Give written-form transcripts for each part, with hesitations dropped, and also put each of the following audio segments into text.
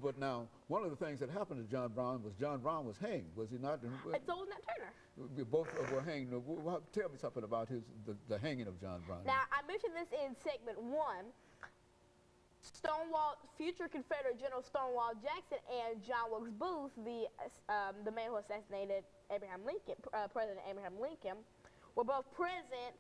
But now, one of the things that happened to John Brown was hanged, was he not? And so was Nat Turner. Both were hanged. Tell me something about the hanging of John Brown. Now, I mentioned this in segment 1. Future Confederate General Stonewall Jackson and John Wilkes Booth, the man who assassinated Abraham Lincoln, President Abraham Lincoln, were both present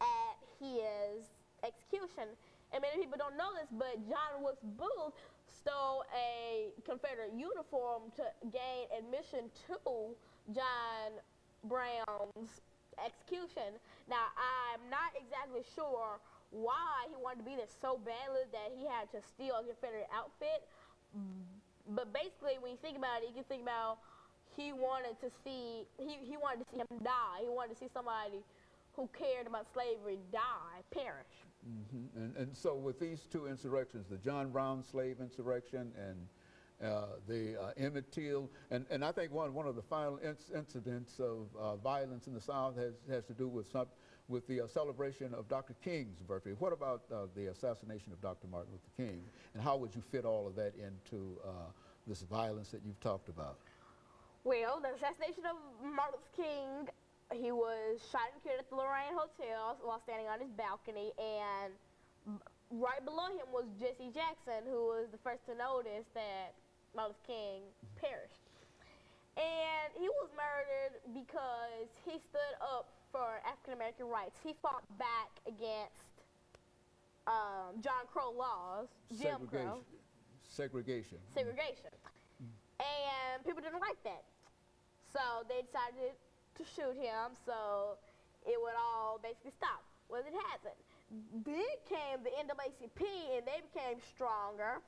at his execution. And many people don't know this, but John Wilkes Booth stole a Confederate uniform to gain admission to John Brown's execution. Now, I'm not exactly sure why he wanted to be there so badly that he had to steal a Confederate outfit. But basically, when you think about it, you can think about he wanted to see him die. He wanted to see somebody who cared about slavery die, perish. And so with these two insurrections, the John Brown slave insurrection and the Emmett Till, and I think one of the final incidents of violence in the South has to do with the celebration of Dr. King's birthday. What about the assassination of Dr. Martin Luther King, and how would you fit all of that into this violence that you've talked about? Well, the assassination of Martin Luther King, he was shot and killed at the Lorraine Hotel while standing on his balcony, and right below him was Jesse Jackson, who was the first to notice that Martin Luther King perished. And he was murdered because he stood up for African American rights. He fought back against John Crow laws, Jim Crow. Segregation. And people didn't like that. So they decided to shoot him so it would all basically stop. Well, it hasn't. Then came the NAACP and they became stronger.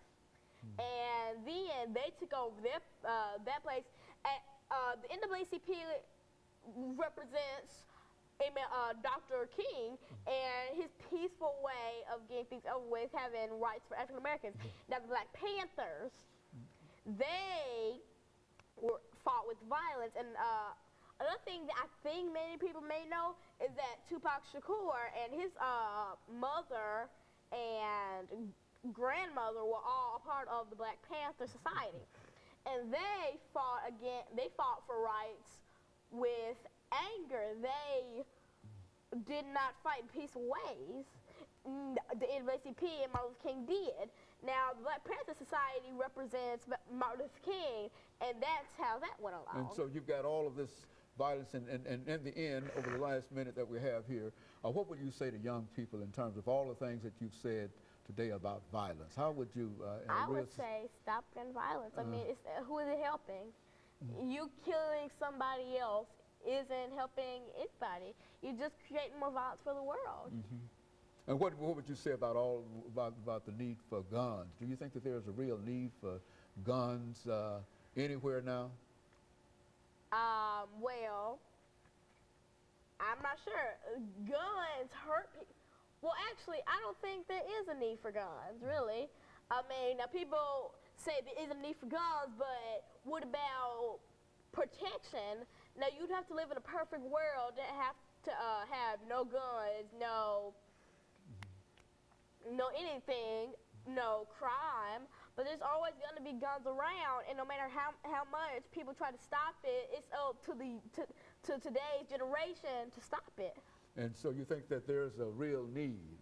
And then they took over that place. The NAACP represents Dr. King and his peaceful way of getting things over with, having rights for African Americans. Now the Black Panthers, they fought with violence. And another thing that I think many people may know is that Tupac Shakur and his mother and grandmother were all a part of the Black Panther Society. And they fought for rights with anger. They did not fight in peaceful ways. The NAACP and Martin Luther King did. Now, the Black Panther Society represents Martin Luther King, and that's how that went along. And so you've got all of this violence, and in the end, over the last minute that we have here, what would you say to young people in terms of all the things that you've said today about violence? How would you? I would say stop gun violence. I mean, who is it helping? You killing somebody else isn't helping anybody. You're just creating more violence for the world. And what would you say about the need for guns? Do you think that there's a real need for guns anywhere now? Well, I'm not sure. Guns hurt people. Well, actually, I don't think there is a need for guns, really. I mean, now people say there is a need for guns, but what about protection? Now, you'd have to live in a perfect world and have to have no guns, no anything, no crime, but there's always going to be guns around, and no matter how much people try to stop it, it's up to today's generation to stop it. And so you think that there's a real need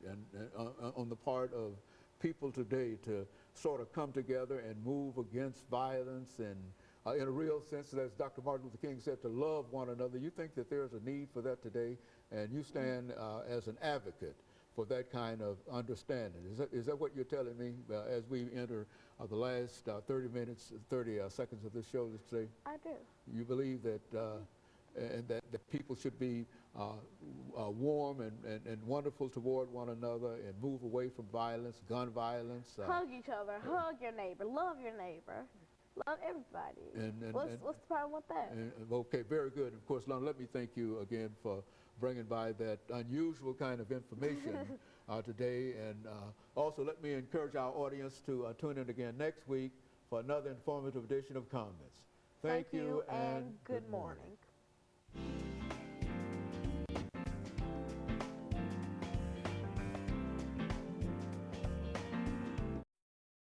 on the part of people today to sort of come together and move against violence and in a real sense, as Dr. Martin Luther King said, to love one another. You think that there's a need for that today, and you stand as an advocate for that kind of understanding. Is that what you're telling me as we enter the last 30 seconds of this show today? I do. You believe that and that people should be warm and wonderful toward one another and move away from violence, gun violence. Hug each other, hug your neighbor, love your neighbor. Love everybody. What's the problem with that? Okay, very good. Of course, Lana, let me thank you again for bringing by that unusual kind of information today. And also let me encourage our audience to tune in again next week for another informative edition of Comments. Thank you and good morning.